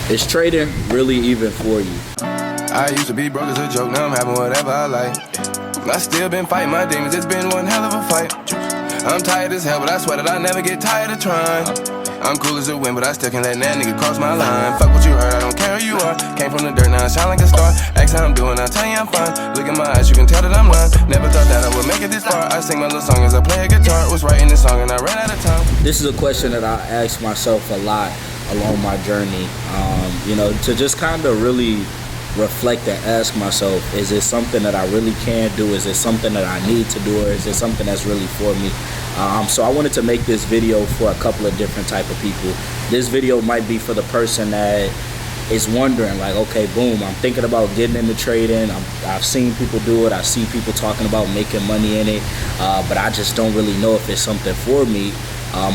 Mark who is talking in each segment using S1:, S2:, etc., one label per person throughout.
S1: Is trading really even for you?
S2: I used to be broke as a joke, now I'm having whatever I like. I still been fighting my demons, it's been one hell of a fight. I'm tired as hell, but I swear that I never get tired of trying. I'm cool as a wind, but I still can't let that nigga cross my line. Fuck what you heard, I don't care who you are. Came from the dirt, now I shine like a star. Ask how I'm doing, I'll tell you I'm fine. Look in my eyes, you can tell that I'm lying. Never thought that I would make it this far. I sing my little song as I play a guitar. Was writing this song and I ran out of time.
S1: This is a question that I ask myself a lot along my journey. To just kind of really reflect and ask myself, is it something that I really can do? Is it something that I need to do, or is it something that's really for me? So I wanted to make this video for a couple of different type of people. This video might be for the person that is wondering, like, okay, boom, I'm thinking about getting into trading. I've seen people do it. I see people talking about making money in it, but I just don't really know if it's something for me.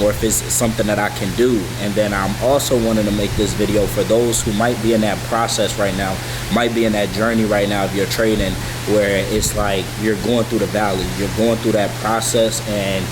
S1: Or if it's something that I can do. And then I'm also wanting to make this video for those who might be in that process right now, might be in that journey right now of your trading, where it's like you're going through the valley, you're going through that process, and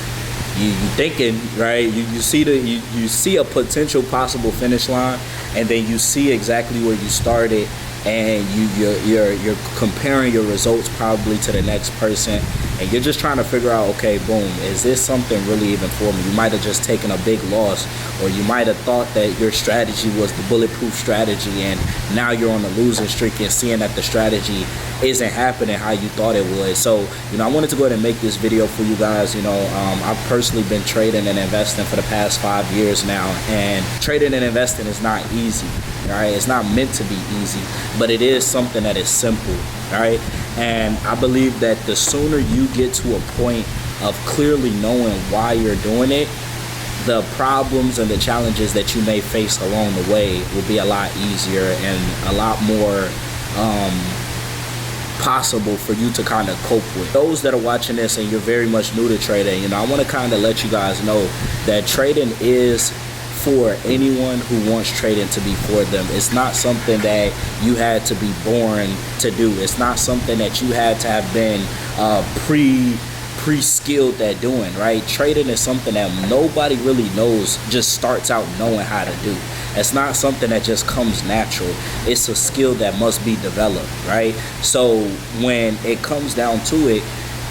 S1: you thinking, right, you see a potential possible finish line, and then you see exactly where you started, and you're comparing your results probably to the next person, and you're just trying to figure out, okay, boom, is this something really even for me? You might have just taken a big loss, or you might have thought that your strategy was the bulletproof strategy, and now you're on a losing streak and seeing that the strategy isn't happening how you thought it would. So, I wanted to go ahead and make this video for you guys. I've personally been trading and investing for the past 5 years now, and trading and investing is not easy. All right, it's not meant to be easy, but it is something that is simple. All right, and I believe that the sooner you get to a point of clearly knowing why you're doing it, the problems and the challenges that you may face along the way will be a lot easier and a lot more possible for you to kind of cope with. Those that are watching this and you're very much new to trading, I want to kind of let you guys know that trading is for anyone who wants trading to be for them. It's not something that you had to be born to do. It's not something that you had to have been pre-skilled at doing, right? Trading is something that nobody really knows, just starts out knowing how to do. It's not something that just comes natural. It's a skill that must be developed, right? So when it comes down to it,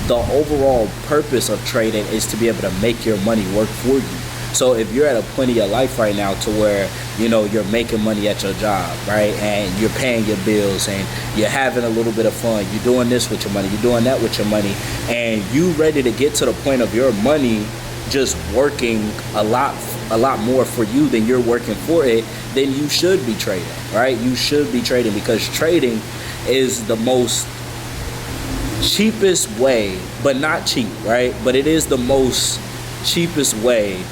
S1: the overall purpose of trading is to be able to make your money work for you. So if you're at a point in your life right now to where, you're making money at your job, right? And you're paying your bills and you're having a little bit of fun. You're doing this with your money. You're doing that with your money. And you ready to get to the point of your money just working a lot more for you than you're working for it, then you should be trading, right? You should be trading, because trading is the most cheapest way, but not cheap, right? But it is the most cheapest way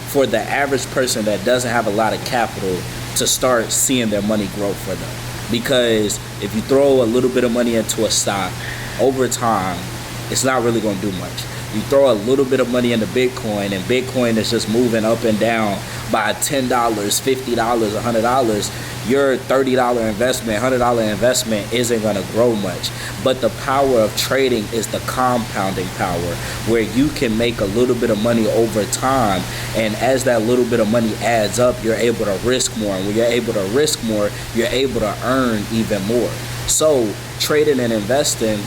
S1: for the average person that doesn't have a lot of capital to start seeing their money grow for them. Because if you throw a little bit of money into a stock, over time, it's not really going to do much. You throw a little bit of money into Bitcoin, and Bitcoin is just moving up and down by $10, $50, $100. Your $30 investment, $100 investment isn't going to grow much. But the power of trading is the compounding power, where you can make a little bit of money over time, and as that little bit of money adds up, you're able to risk more, and when you're able to risk more, you're able to earn even more. So trading and investing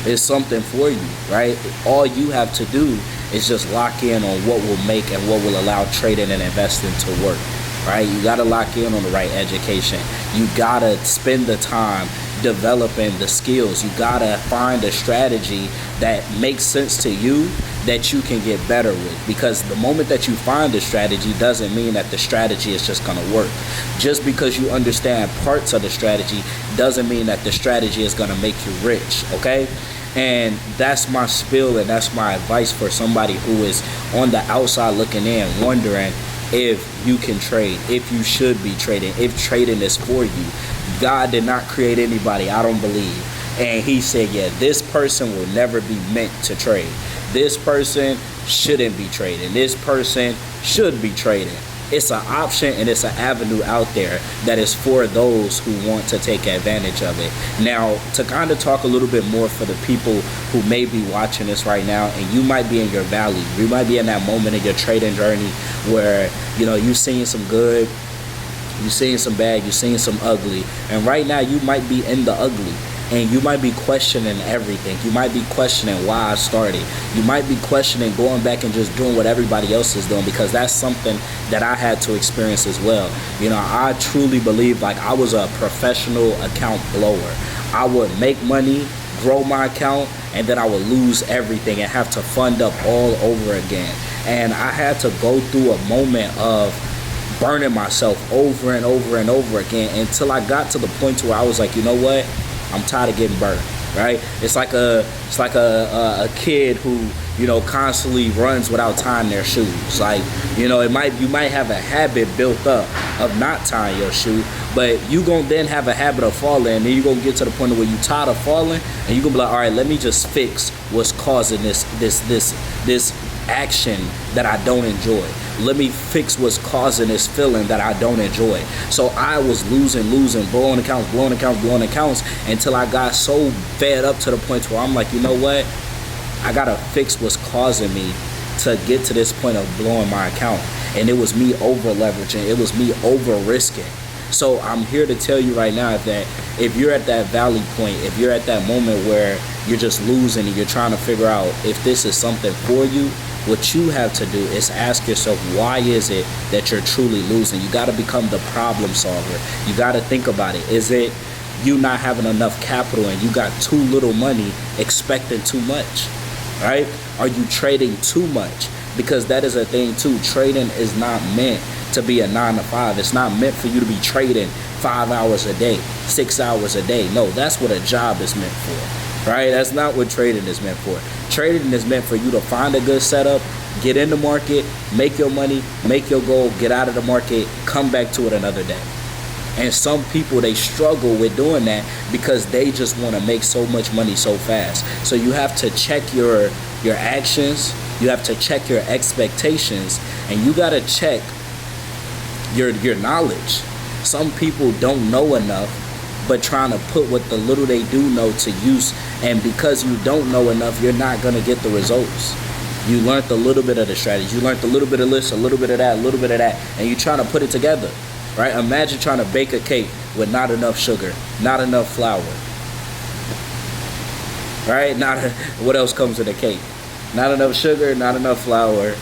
S1: is something for you, right? All you have to do is just lock in on what will make and what will allow trading and investing to work, right? You got to lock in on the right education. You got to spend the time developing the skills. You got to find a strategy that makes sense to you, that you can get better with, because the moment that you find a strategy doesn't mean that the strategy is just going to work. Just because you understand parts of the strategy doesn't mean that the strategy is going to make you rich, okay? And that's my spiel, and that's my advice for somebody who is on the outside looking in, wondering if you can trade, if you should be trading, if trading is for you. God did not create anybody, I don't believe, and he said, yeah, this person will never be meant to trade. This person shouldn't be trading. This person should be trading. It's an option and it's an avenue out there that is for those who want to take advantage of it. Now, to kind of talk a little bit more for the people who may be watching this right now, and you might be in your valley, you might be in that moment in your trading journey where, you've seen some good You've seen some bad, you've seen some ugly. And right now you might be in the ugly. And you might be questioning everything. You might be questioning why I started. You might be questioning going back and just doing what everybody else is doing, because that's something that I had to experience as well. You know, I truly believe like I was a professional account blower. I would make money, grow my account, and then I would lose everything and have to fund up all over again. And I had to go through a moment of burning myself over and over and over again until I got to the point where I was like, you know what? I'm tired of getting burned, right? It's like a kid who, you know, constantly runs without tying their shoes. Like, you know, you might have a habit built up of not tying your shoe, but you gonna then have a habit of falling, and then you gonna get to the point where you tired of falling, and you gonna be like, all right, let me just fix what's causing this action that I don't enjoy. Let me fix what's causing this feeling that I don't enjoy. So I was losing, blowing accounts until I got so fed up to the point where I'm like, you know what? I gotta fix what's causing me to get to this point of blowing my account. And it was me over leveraging. It was me over risking. So I'm here to tell you right now that if you're at that valley point, if you're at that moment where you're just losing and you're trying to figure out if this is something for you, what you have to do is ask yourself, why is it that you're truly losing? You got to become the problem solver. You got to think about it. Is it you not having enough capital and you got too little money expecting too much, right? Are you trading too much? Because that is a thing too. Trading is not meant to be a 9 to 5. It's not meant for you to be trading 5 hours a day, 6 hours a day. No, that's what a job is meant for, right? That's not what trading is meant for. Trading is meant for you to find a good setup, get in the market, make your money, make your goal, get out of the market, come back to it another day. And some people, they struggle with doing that because they just want to make so much money so fast. So you have to check your actions, you have to check your expectations, and you got to check your knowledge. Some people don't know enough, but trying to put what the little they do know to use, and because you don't know enough, you're not going to get the results. You learned a little bit of the strategy, you learned a little bit of this, a little bit of that, and you're trying to put it together, right? Imagine trying to bake a cake with not enough sugar, not enough flour, right? What else comes in a cake? Not enough sugar, not enough flour,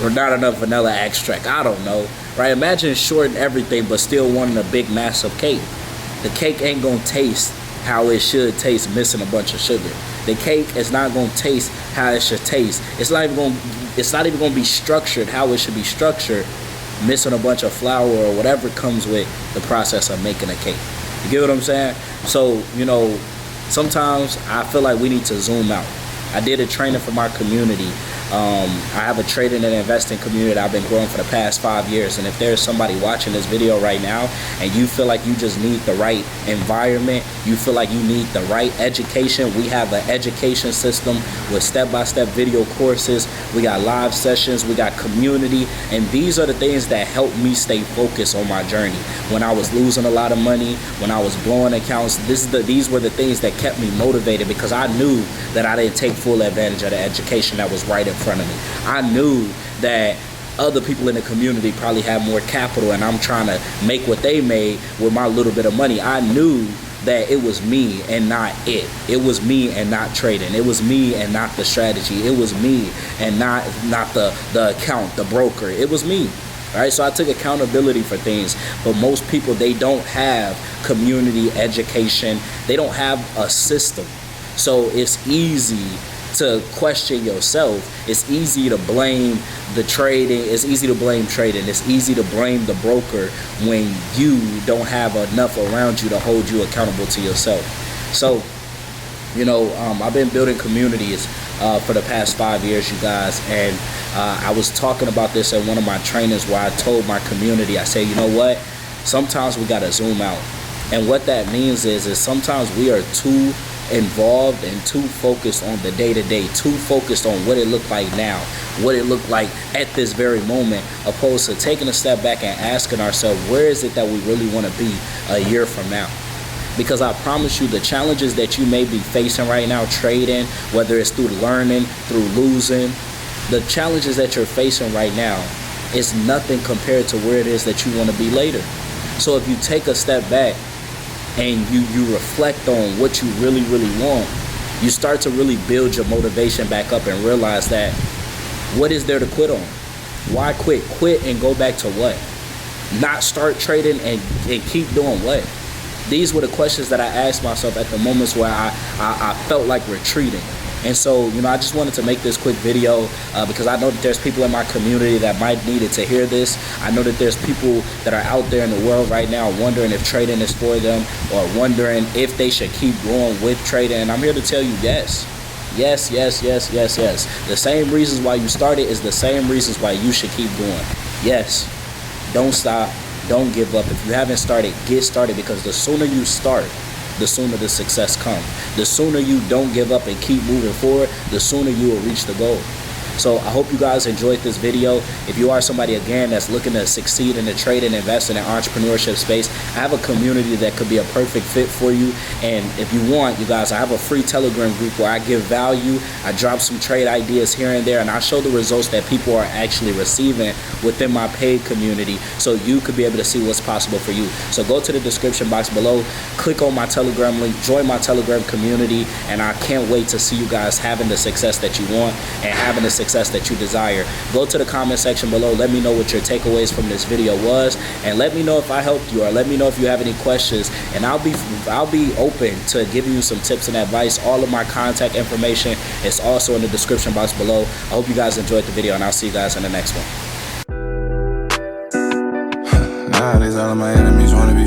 S1: or not enough vanilla extract. I don't know, right? Imagine shorting everything but still wanting a big massive cake. The cake ain't gonna taste how it should taste missing a bunch of sugar. The cake is not gonna taste how it should taste. It's not even gonna be structured how it should be structured, missing a bunch of flour or whatever comes with the process of making a cake. You get what I'm saying? So, you know, sometimes I feel like we need to zoom out. I did a training for my community. I have a trading and investing community that I've been growing for the past 5 years. And if there's somebody watching this video right now and you feel like you just need the right environment, you feel like you need the right education, we have an education system with step-by-step video courses. We got live sessions, we got community, and these are the things that help me stay focused on my journey. When I was losing a lot of money, when I was blowing accounts, these were the things that kept me motivated, because I knew that I didn't take full advantage of the education that was right in front of me. I knew that other people in the community probably have more capital and I'm trying to make what they made with my little bit of money. I knew that it was me and not it. It was me and not trading. It was me and not the strategy. It was me and not the account, the broker. It was me. All right, so I took accountability for things, but most people, they don't have community education. They don't have a system. So it's easy to question yourself. It's easy to blame the trading. It's easy to blame trading. It's easy to blame the broker when you don't have enough around you to hold you accountable to yourself. So, you know, I've been building communities for the past 5 years, you guys, and I was talking about this at one of my trainings where I told my community, I said, you know what? Sometimes we got to zoom out. And what that means is sometimes we are too involved and too focused on the day-to-day, too focused on what it looked like now, what it looked like at this very moment, opposed to taking a step back and asking ourselves, where is it that we really want to be a year from now? Because I promise you, the challenges that you may be facing right now, trading, whether it's through learning, through losing, the challenges that you're facing right now, is nothing compared to where it is that you want to be later. So if you take a step back and you reflect on what you really want, you start to really build your motivation back up and realize that what is there to quit on? Why quit? Quit and go back to what? Not start trading and keep doing what? These were the questions that I asked myself at the moments where I felt like retreating. And so, I just wanted to make this quick video because I know that there's people in my community that might need it to hear this. I know that there's people that are out there in the world right now wondering if trading is for them, or wondering if they should keep going with trading. And I'm here to tell you, yes. Yes. The same reasons why you started is the same reasons why you should keep going. Yes. Don't stop. Don't give up. If you haven't started, get started, because the sooner you start, the sooner the success comes. The sooner you don't give up and keep moving forward, the sooner you will reach the goal. So I hope you guys enjoyed this video. If you are somebody, again, that's looking to succeed in the trade and invest in the entrepreneurship space, I have a community that could be a perfect fit for you. And if you want, you guys, I have a free Telegram group where I give value. I drop some trade ideas here and there, and I show the results that people are actually receiving within my paid community, so you could be able to see what's possible for you. So go to the description box below, click on my Telegram link, join my Telegram community, and I can't wait to see you guys having the success that you want and having the success that you desire. Go to the comment section below. Let me know what your takeaways from this video was, and let me know if I helped you, or let me know if you have any questions, and I'll be open to giving you some tips and advice. All of my contact information is also in the description box below. I hope you guys enjoyed the video, and I'll see you guys in the next one.
S2: Nowadays all of my enemies wanna be